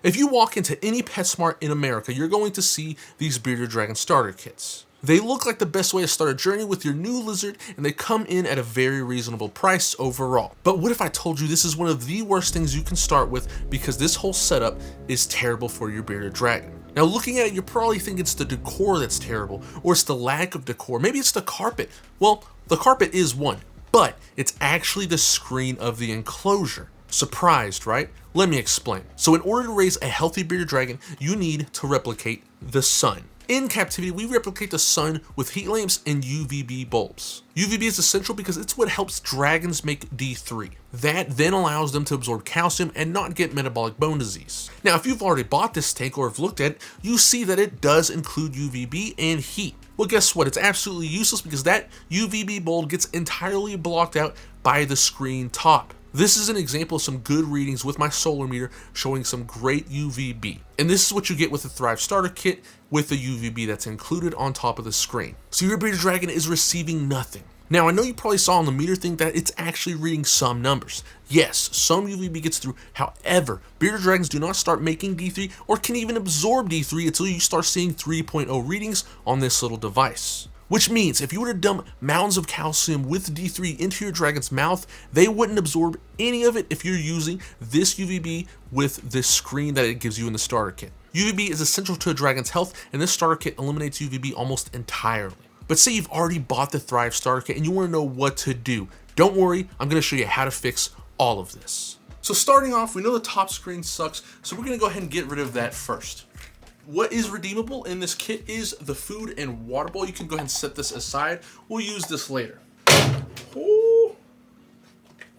If you walk into any PetSmart in America, you're going to see these bearded dragon starter kits. They look like the best way to start a journey with your new lizard, and they come in at a very reasonable price overall. But what if I told you this is one of the worst things you can start with, because this whole setup is terrible for your bearded dragon? Now, looking at it, you probably think it's the decor that's terrible, or it's the lack of decor. Maybe it's the carpet. Well, the carpet is one, but it's actually the screen of the enclosure. Surprised, right? Let me explain. So in order to raise a healthy bearded dragon, you need to replicate the sun. In captivity, we replicate the sun with heat lamps and UVB bulbs. UVB is essential because it's what helps dragons make D3. That then allows them to absorb calcium and not get metabolic bone disease. Now, if you've already bought this tank or have looked at it, you see that it does include UVB and heat. Well, guess what? It's absolutely useless because that UVB bulb gets entirely blocked out by the screen top. This is an example of some good readings with my solar meter showing some great UVB. And this is what you get with the Thrive Starter Kit with the UVB that's included on top of the screen. So your bearded dragon is receiving nothing. Now, I know you probably saw on the meter thing that it's actually reading some numbers. Yes, some UVB gets through. However, bearded dragons do not start making D3 or can even absorb D3 until you start seeing 3.0 readings on this little device. Which means if you were to dump mounds of calcium with D3 into your dragon's mouth, they wouldn't absorb any of it if you're using this UVB with this screen that it gives you in the starter kit. UVB is essential to a dragon's health, and this starter kit eliminates UVB almost entirely. But say you've already bought the Thrive starter kit and you want to know what to do. Don't worry, I'm going to show you how to fix all of this. So starting off, we know the top screen sucks, so we're going to go ahead and get rid of that first. What is redeemable in this kit is the food and water bowl. You can go ahead and set this aside. We'll use this later. Oh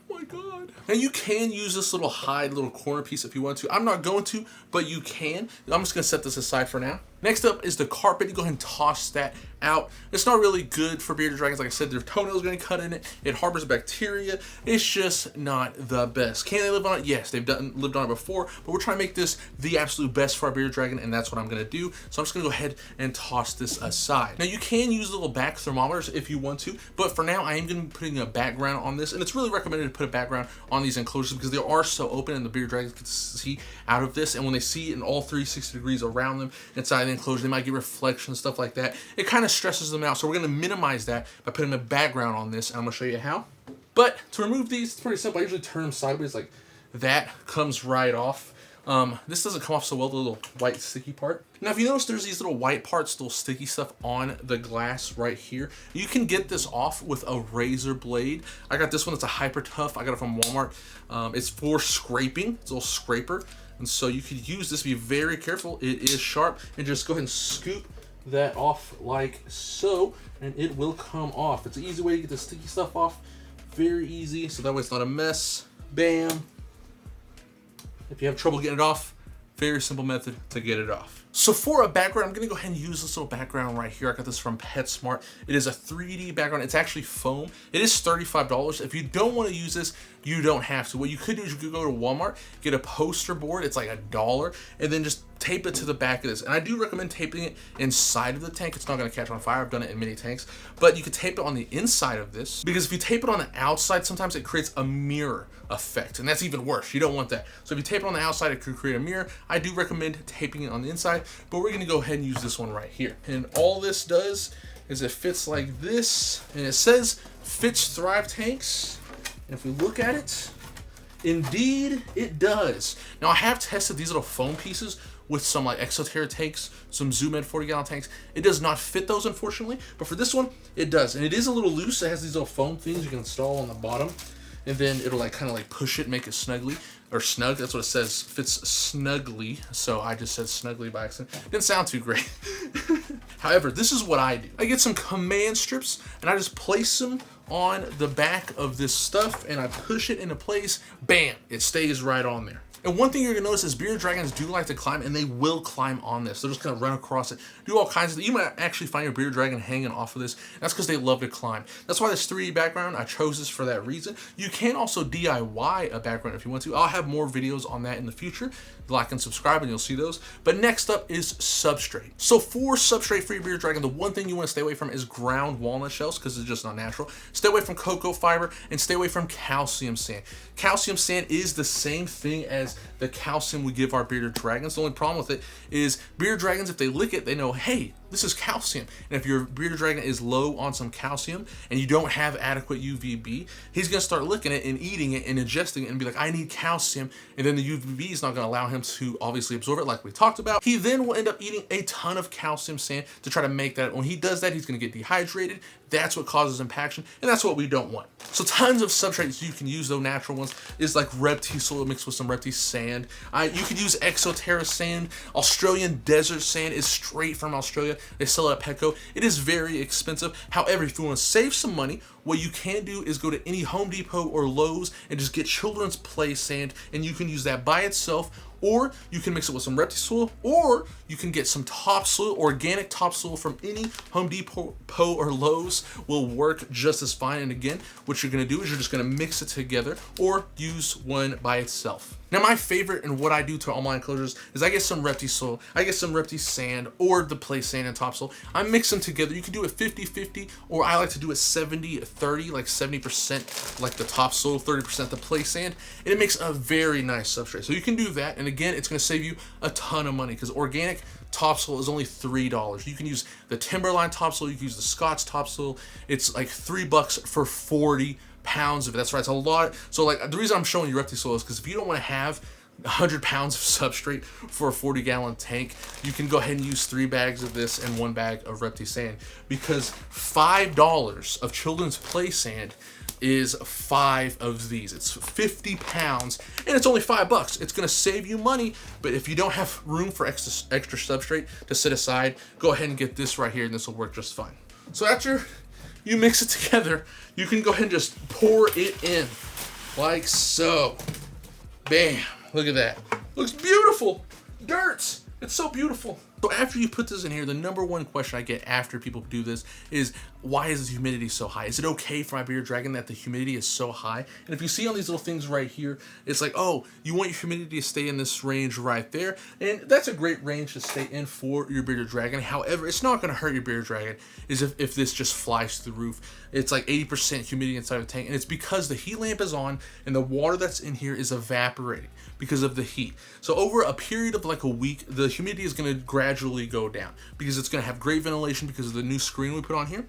my God. Now you can use this little hide little corner piece if you want to. I'm not going to, but you can. I'm just gonna set this aside for now. Next up is the carpet. You go ahead and toss that out. It's not really good for bearded dragons. Like I said, their toenails are gonna cut in it. It harbors bacteria. It's just not the best. Can they live on it? Yes, they've lived on it before, but we're trying to make this the absolute best for our bearded dragon, and that's what I'm gonna do. So I'm just gonna go ahead and toss this aside. Now you can use little back thermometers if you want to, but for now I am gonna be putting a background on this, and it's really recommended to put a background on these enclosures because they are so open and the bearded dragons can see out of this, and when they see in all 360 degrees around them inside the enclosure, they might get reflections, stuff like that. It kind of stresses them out, so we're going to minimize that by putting a background on this, and I'm going to show you how. But to remove these, it's pretty simple. I usually turn them sideways like that, comes right off. This doesn't come off so well, the little white sticky part. Now, if you notice, there's these little white parts, little sticky stuff on the glass right here. You can get this off with a razor blade. I got this one, it's a Hyper Tough. I got it from Walmart. It's for scraping. It's a little scraper. And so you could use this, be very careful. It is sharp, and just go ahead and scoop that off like so, and it will come off. It's an easy way to get the sticky stuff off. Very easy, so that way it's not a mess. Bam. If you have trouble getting it off, very simple method to get it off. So for a background, I'm gonna go ahead and use this little background right here. I got this from PetSmart. It is a 3D background. It's actually foam. It is $35. If you don't want to use this, you don't have to. What you could do is you could go to Walmart, get a poster board. It's like $1, and then just tape it to the back of this. And I do recommend taping it inside of the tank. It's not gonna catch on fire. I've done it in many tanks, but you could tape it on the inside of this, because if you tape it on the outside, sometimes it creates a mirror effect, and that's even worse. You don't want that. So if you tape it on the outside, it could create a mirror. I do recommend taping it on the inside, but we're gonna go ahead and use this one right here. And all this does is it fits like this, and it says fits Thrive tanks. And if we look at it, indeed it does. Now I have tested these little foam pieces with some like Exoterra tanks, some Zoom Ed 40-gallon tanks. It does not fit those, unfortunately, but for this one, it does. And it is a little loose. It has these little foam things you can install on the bottom, and then it'll like kind of like push it, make it snuggly, or snug. That's what it says, fits snugly. So I just said snugly by accident. Didn't sound too great. However, this is what I do. I get some command strips, and I just place them on the back of this stuff, and I push it into place. Bam, it stays right on there. And one thing you're gonna notice is bearded dragons do like to climb, and they will climb on this. They're just gonna run across it, do all kinds of things. You might actually find your bearded dragon hanging off of this. That's because they love to climb. That's why this 3D background, I chose this for that reason. You can also DIY a background if you want to. I'll have more videos on that in the future. Like and subscribe and you'll see those. But next up is substrate. So for substrate for your bearded dragon, the one thing you want to stay away from is ground walnut shells, because it's just not natural. Stay away from cocoa fiber, and stay away from calcium sand. Calcium sand is the same thing as as the calcium we give our bearded dragons. The only problem with it is bearded dragons, if they lick it, they know, hey, this is calcium. And if your bearded dragon is low on some calcium and you don't have adequate UVB, he's gonna start licking it and eating it and ingesting it and be like, I need calcium. And then the UVB is not gonna allow him to obviously absorb it like we talked about. He then will end up eating a ton of calcium sand to try to make that. When he does that, he's gonna get dehydrated. That's what causes impaction, and that's what we don't want. So tons of substrates you can use, though natural ones, is like Repti soil mixed with some Repti sand. You could use Exoterra sand. Australian desert sand is straight from Australia. They sell it at Petco. It is very expensive. However, if you want to save some money, what you can do is go to any Home Depot or Lowe's and just get children's play sand, and you can use that by itself, or you can mix it with some Repti soil, or you can get some topsoil, organic topsoil from any Home Depot or Lowe's will work just as fine. And again, what you're gonna do is you're just gonna mix it together or use one by itself. Now, my favorite and what I do to all my enclosures is I get some Repti soil, I get some Repti sand or the play sand and topsoil. I mix them together. You can do it 50-50, or I like to do it 70-30, like 70% like the topsoil, 30% the play sand, and it makes a very nice substrate. So you can do that, and again, it's gonna save you a ton of money because organic topsoil is only $3. You can use the Timberline topsoil, you can use the Scotch topsoil. It's like $3 for 40 pounds of it. That's right, it's a lot. So like the reason I'm showing you Repti soil is because if you don't want to have 100 pounds of substrate for a 40-gallon tank, you can go ahead and use 3 bags of this and 1 bag of Repti sand, because $5 of children's play sand is 5 of these. It's 50 pounds and it's only $5. It's gonna save you money, but if you don't have room for extra substrate to set aside, go ahead and get this right here and this will work just fine. So after you mix it together, you can go ahead and just pour it in like so. Bam, look at that. Looks beautiful. Dirt, it's so beautiful. So after you put this in here, the number one question I get after people do this is, why is the humidity so high? Is it okay for my bearded dragon that the humidity is so high? And if you see on these little things right here, it's like, oh, you want your humidity to stay in this range right there. And that's a great range to stay in for your bearded dragon. However, it's not gonna hurt your bearded dragon is if this just flies to the roof. It's like 80% humidity inside of the tank. And it's because the heat lamp is on and the water that's in here is evaporating because of the heat. So over a period of like a week, the humidity is gonna gradually go down because it's gonna have great ventilation because of the new screen we put on here.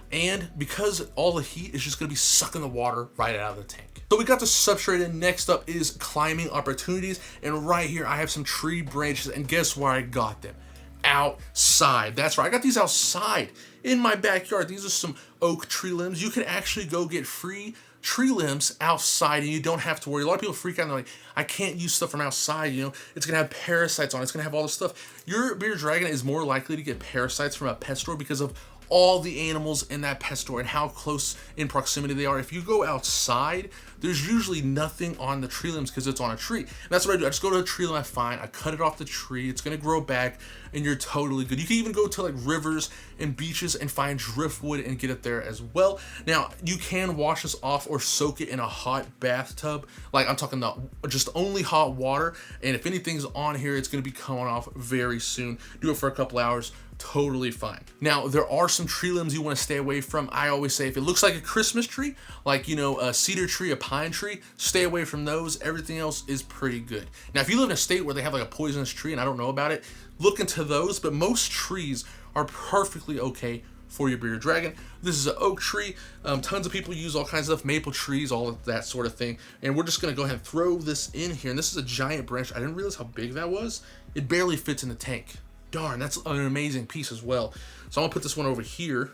And because all the heat is just gonna be sucking the water right out of the tank. So we got the substrate in. Next up is climbing opportunities. And right here, I have some tree branches, and guess where I got them? Outside. That's right, I got these outside in my backyard. These are some oak tree limbs. You can actually go get free tree limbs outside and you don't have to worry. A lot of people freak out and they're like, I can't use stuff from outside, you know, it's gonna have parasites on it, it's gonna have all this stuff. Your bearded dragon is more likely to get parasites from a pet store because of all the animals in that pet store and how close in proximity they are. If you go outside, there's usually nothing on the tree limbs because it's on a tree. And that's what I do. I just go to a tree limb I find, I cut it off the tree, it's gonna grow back, and you're totally good. You can even go to like rivers and beaches and find driftwood and get it there as well. Now, you can wash this off or soak it in a hot bathtub. Like I'm talking about just only hot water. And if anything's on here, it's gonna be coming off very soon. Do it for a couple hours. Totally fine. Now, there are some tree limbs you want to stay away from. I always say if it looks like a Christmas tree, like, you know, a cedar tree, a pine tree, stay away from those. Everything else is pretty good. Now, if you live in a state where they have like a poisonous tree and I don't know about it, look into those, but most trees are perfectly okay for your bearded dragon. This is an oak tree. Tons of people use all kinds of stuff, maple trees, all of that sort of thing. And we're just gonna go ahead and throw this in here. And this is a giant branch. I didn't realize how big that was. It barely fits in the tank. Darn, that's an amazing piece as well. So I'm gonna put this one over here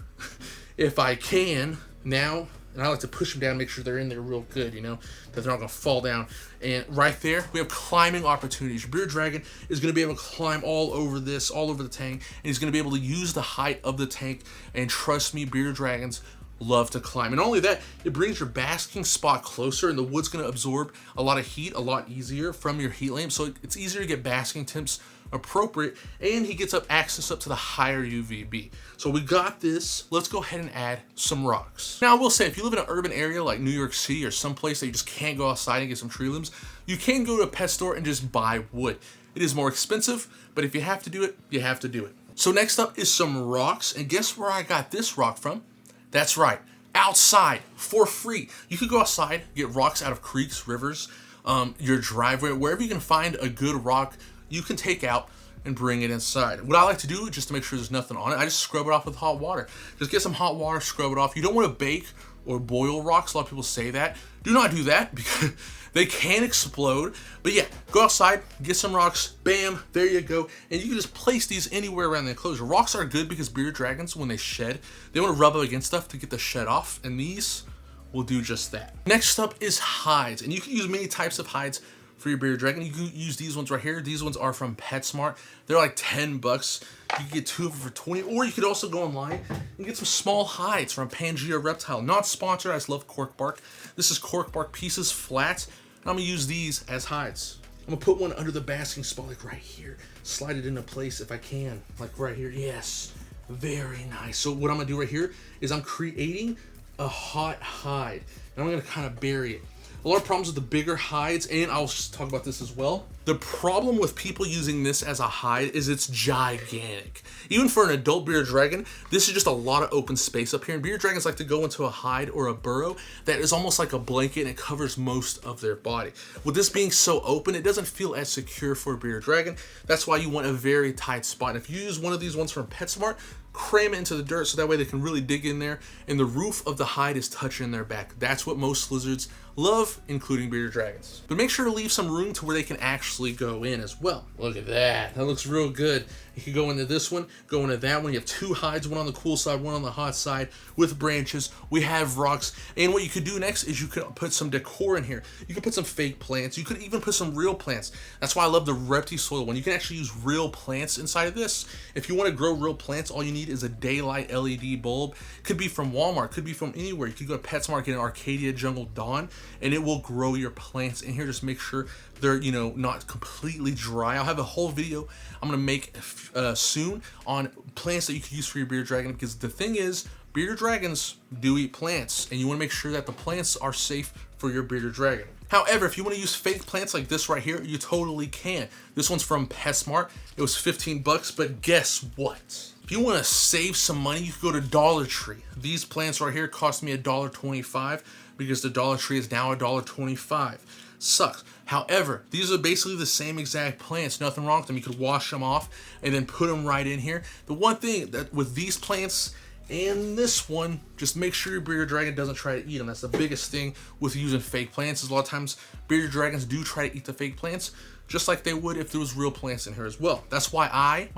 if I can now. And I like to push them down, make sure they're in there real good, you know, that they're not gonna fall down. And right there, we have climbing opportunities. Your bearded dragon is gonna be able to climb all over this, all over the tank, and he's gonna be able to use the height of the tank. And trust me, bearded dragons love to climb. And not only that, it brings your basking spot closer, and the wood's gonna absorb a lot of heat a lot easier from your heat lamp. So it's easier to get basking temps appropriate, and he gets access up to the higher UVB. So we got this. Let's go ahead and add some rocks. Now I will say, if you live in an urban area like New York City or someplace that you just can't go outside and get some tree limbs, you can go to a pet store and just buy wood. It is more expensive, but if you have to do it, you have to do it. So next up is some rocks, and guess where I got this rock from? That's right, outside for free. You could go outside, get rocks out of creeks, rivers, your driveway, wherever you can find a good rock, you can take out and bring it inside. What I like to do, just to make sure there's nothing on it, I just scrub it off with hot water. Just get some hot water, scrub it off. You don't want to bake or boil rocks. A lot of people say that. Do not do that because they can explode. But yeah, go outside, get some rocks, bam, there you go. And you can just place these anywhere around the enclosure. Rocks are good because bearded dragons, when they shed, they want to rub up against stuff to get the shed off, and these will do just that. Next up is hides, and you can use many types of hides for your bearded dragon. You can use these ones right here. These ones are from PetSmart. They're like 10 bucks. You can get 2 of them for 20, or you could also go online and get some small hides from Pangea Reptile. Not sponsored, I just love cork bark. This is cork bark pieces, flat, and I'm gonna use these as hides. I'm gonna put one under the basking spot, like right here. Slide it into place if I can, like right here. Yes, very nice. So what I'm gonna do right here is I'm creating a hot hide, and I'm gonna kind of bury it. A lot of problems with the bigger hides, and I'll just talk about this as well. The problem with people using this as a hide is it's gigantic. Even for an adult bearded dragon, this is just a lot of open space up here, and bearded dragons like to go into a hide or a burrow that is almost like a blanket and it covers most of their body. With this being so open, it doesn't feel as secure for a bearded dragon. That's why you want a very tight spot. And if you use one of these ones from PetSmart, cram it into the dirt so that way they can really dig in there and the roof of the hide is touching their back. That's what most lizards love, including bearded dragons. But make sure to leave some room to where they can actually go in as well. Look at that. That looks real good. You can go into this one, go into that one. You have 2 hides, one on the cool side, one on the hot side with branches. We have rocks. And what you could do next is you could put some decor in here. You could put some fake plants. You could even put some real plants. That's why I love the Repti Soil one. You can actually use real plants inside of this. If you want to grow real plants, all you need is a daylight LED bulb. Could be from Walmart, could be from anywhere. You could go to PetSmart, get an Arcadia Jungle Dawn, and it will grow your plants in here. Just make sure they're, you know, not completely dry. I'll have a whole video I'm gonna make soon on plants that you can use for your bearded dragon, because the thing is, bearded dragons do eat plants, and you want to make sure that the plants are safe for your bearded dragon. However, if you want to use fake plants like this right here, you totally can. This one's from PetSmart. It was 15 bucks, but guess what? If you want to save some money, you can go to Dollar Tree. These plants right here cost me $1.25 because the Dollar Tree is now $1.25. Sucks. However, these are basically the same exact plants. Nothing wrong with them. You could wash them off and then put them right in here. The one thing that with these plants and this one, just make sure your bearded dragon doesn't try to eat them. That's the biggest thing with using fake plants, is a lot of times bearded dragons do try to eat the fake plants, just like they would if there was real plants in here as well. That's why I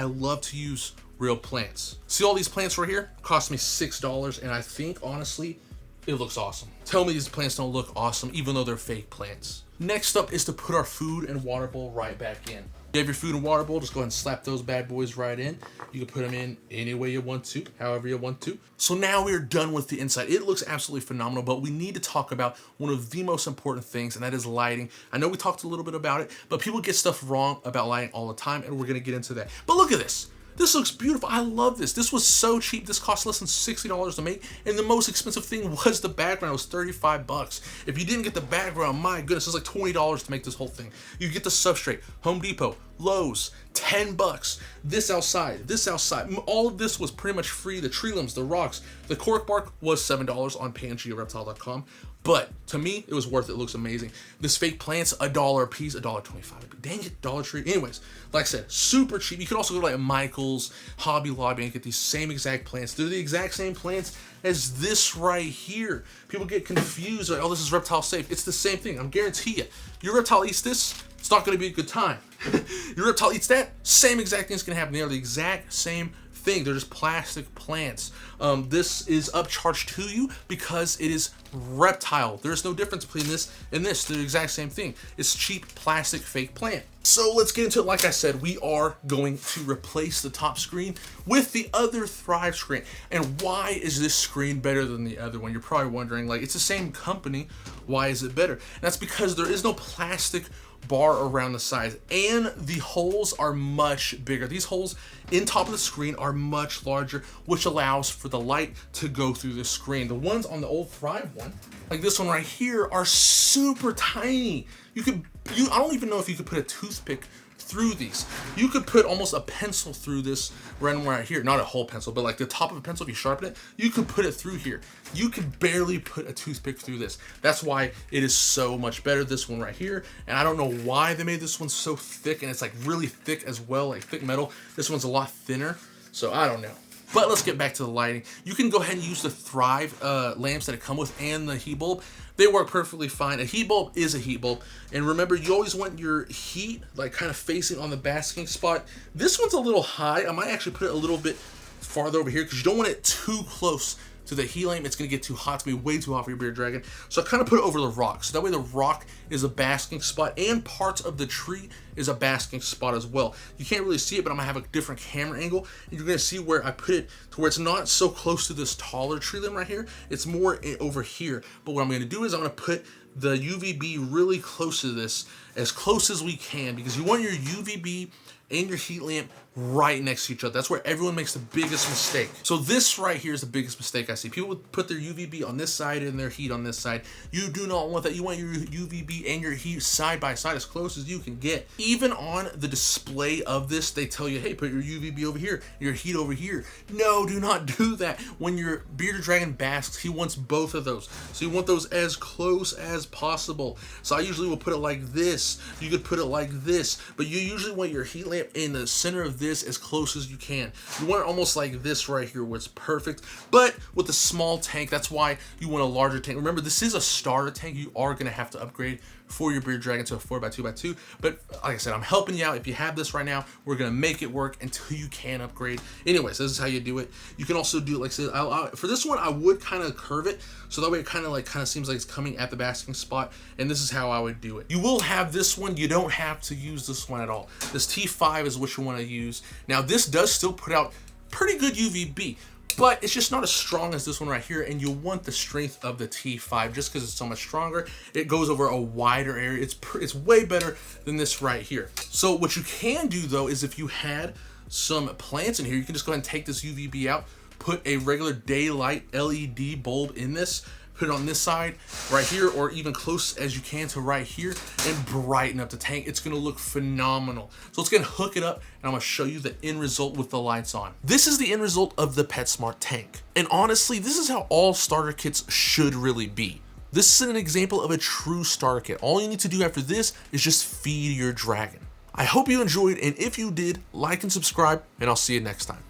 love to use real plants. See all these plants right here? Cost me $6, and I think, honestly, it looks awesome. Tell me these plants don't look awesome, even though they're fake plants. Next up is to put our food and water bowl right back in. You have your food and water bowl, just go ahead and slap those bad boys right in. You can put them in any way you want to, however you want to. So now we're done with the inside. It looks absolutely phenomenal, but we need to talk about one of the most important things, and that is lighting. I know we talked a little bit about it, but people get stuff wrong about lighting all the time, and we're gonna get into that. But look at this. This looks beautiful. I love this. This was so cheap. This cost less than $60 to make, and the most expensive thing was the background. It was 35 bucks. If you didn't get the background, my goodness, it's like $20 to make this whole thing. You get the substrate, Home Depot, Lowe's, 10 bucks. This outside. All of this was pretty much free. The tree limbs, the rocks, the cork bark was $7 on PangeaReptile.com. But to me, it was worth it. It looks amazing. This fake plant's $1 a piece, $1.25. Dang it, Dollar Tree. Anyways, like I said, super cheap. You could also go to like Michael's, Hobby Lobby, and get these same exact plants. They're the exact same plants as this right here. People get confused, like, oh, this is reptile safe. It's the same thing. I'm guarantee you. Your reptile eats this, it's not going to be a good time. Your reptile eats that, same exact thing's going to happen. They are the exact same thing. They're just plastic plants. This is upcharged to you because it is reptile. There's no difference between this and this. They're the exact same thing. It's cheap plastic fake plant. So let's get into it. Like I said, we are going to replace the top screen with the other Thrive screen. And why is this screen better than the other one? You're probably wondering, like, it's the same company. Why is it better? And that's because there is no plastic bar around the sides, and the holes are much bigger. These holes in top of the screen are much larger, which allows for the light to go through the screen. The ones on the old Thrive one, like this one right here, are super tiny. I don't even know if you could put a toothpick through these. You could put almost a pencil through this right here. Not a whole pencil, but like the top of a pencil, if you sharpen it, you could put it through here. You could barely put a toothpick through this. That's why it is so much better, this one right here. And I don't know why they made this one so thick, and it's like really thick as well, like thick metal. This one's a lot thinner, so I don't know. But let's get back to the lighting. You can go ahead and use the Thrive lamps that it come with and the heat bulb. They work perfectly fine. A heat bulb is a heat bulb. And remember, you always want your heat like kind of facing on the basking spot. This one's a little high. I might actually put it a little bit farther over here because you don't want it too close to the heat lamp. It's going to get too hot. It's going to be way too hot for your bearded dragon. So I kind of put it over the rock. So that way the rock is a basking spot and parts of the tree is a basking spot as well. You can't really see it, but I'm going to have a different camera angle. And you're going to see where I put it to where it's not so close to this taller tree limb right here. It's more over here. But what I'm going to do is I'm going to put the UVB really close to this, as close as we can, because you want your UVB and your heat lamp right next to each other. That's where everyone makes the biggest mistake. So this right here is the biggest mistake I see. People would put their UVB on this side and their heat on this side. You do not want that. You want your UVB and your heat side by side, as close as you can get. Even on the display of this, they tell you, hey, put your UVB over here, your heat over here. No, do not do that. When your bearded dragon basks, he wants both of those. So you want those as close as possible. So I usually will put it like this. You could put it like this, but you usually want your heat lamp in the center of this as close as you can. You want it almost like this right here where it's perfect, but with a small tank. That's why you want a larger tank. Remember, this is a starter tank. You are going to have to upgrade for your bearded dragon to a 4x2x2, but like I said, I'm helping you out. If you have this right now, we're going to make it work until you can upgrade. Anyways, this is how you do it. You can also do it like I said, for this one I would kind of curve it so that way it kind of seems like it's coming at the basking spot, and this is how I would do it. You will have this one. You don't have to use this one at all. This T5 is what you want to use. Now this does still put out pretty good UVB, but it's just not as strong as this one right here, and you want the strength of the T5 just because it's so much stronger. It goes over a wider area. It's way better than this right here. So what you can do though is if you had some plants in here, you can just go ahead and take this UVB out, put a regular daylight LED bulb in this, put it on this side right here, or even close as you can to right here, and brighten up the tank. It's gonna look phenomenal. So let's get hook it up, and I'm gonna show you the end result with the lights on. This is the end result of the PetSmart tank. And honestly, this is how all starter kits should really be. This is an example of a true starter kit. All you need to do after this is just feed your dragon. I hope you enjoyed, and if you did, like and subscribe, and I'll see you next time.